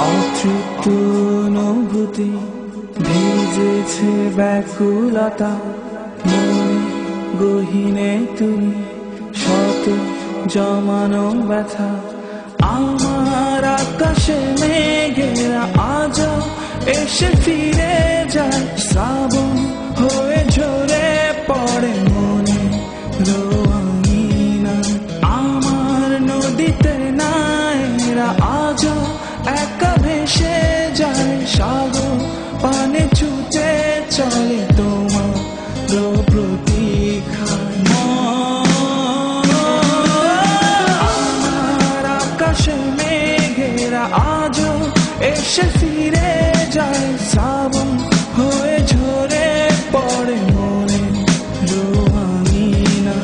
অতৃপ্ত অনুভূতি ভিজেছে ব্যাকুলতা মনে গহীনে তুমি শত জমানো ব্যথা আমার আকাশে মেঘেরা আজ এসে ফিরে যায় শ্রাবণ হয়ে ঝরে পড়ে মনে রঙিনা আমার নদীতে নায়েরা আজ একা ভেসে যায় সাগর পানে ছুটে চলে তোমার প্রতীক্ষায় আমার আকাশে মেঘেরা আজ এসে ফিরে যায় শ্রাবণ হয়ে ঝরে পড়ে মনে রঙিনা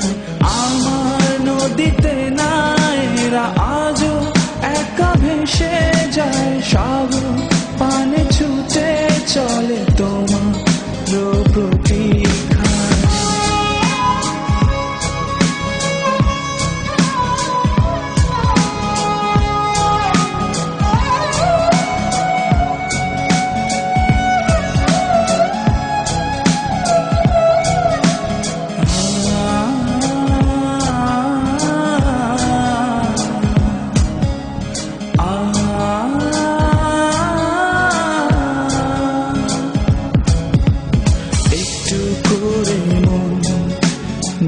আমার নদীতে নায়েরা আজ একা ভেসে যায় সাগর পানে ছুটে চলে তোমার প্রতীক্ষায়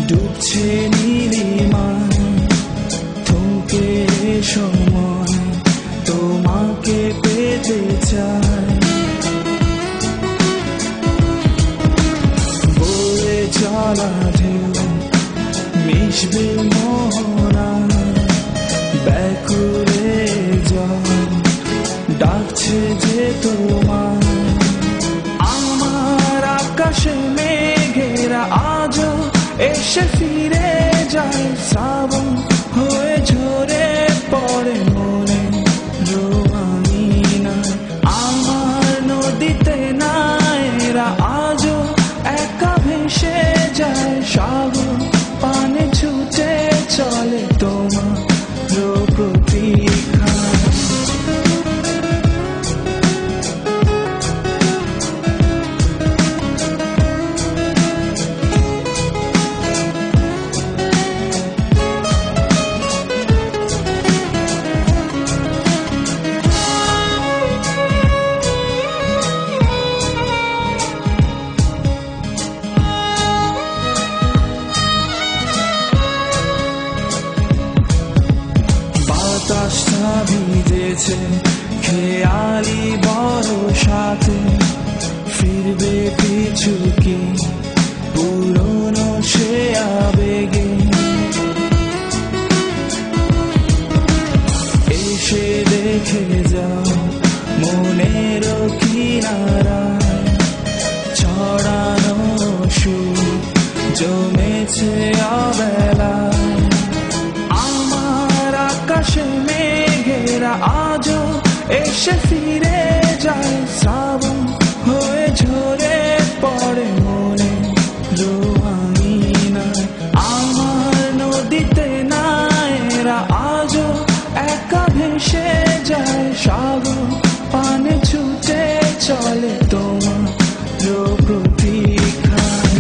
ডুবছে নীলিমায় থমকে সময় তোমাকে পেতে চাই বলে চলা ঢেউ মিশবে মোহনায় ব্যাকুলে জল ডাকছে যে তোমায় আমার আকাশে মেঘেরা আজও এসে ফিরে যায় শ্রাবণ হয়ে ঝরে পড়ে মনে রঙিনা আমার নদীতে নায়েরা আজও একা ভেসে যায় সাগর পানে ছুটে চলে তোমার প্রতীক্ষায় বাতাসটা ভিজেছে খেয়ালি বর্ষাতে ফিরবে পিছু কি পুরনো সে আবেগে এসে দেখে যাও মনের কিনারায় ছড়ানো সুর জমেছে অবেলায় আকাশে মেঘেরা আজও এসে ফিরে যায় শ্রাবণ হয়ে ঝরে পড়ে মনে রঙিনা আমার নদীতে নায়েরা আজও একা ভেসে যায় সাগর পানে ছুটে চলে তোমার প্রতীক্ষায়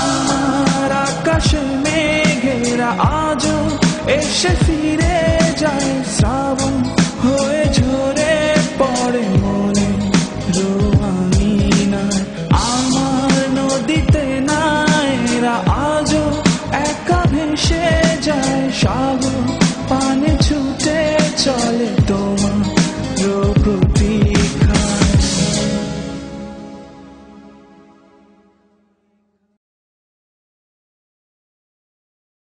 আমার আকাশে মেঘেরা আজও এসে ফিরে যায় শ্রাবণ হয়ে ঝরে পড়ে মনে রঙিনা আমার নদীতে নায়েরা আজও একা ভেসে যায় সাগর পানে ছুটে চলে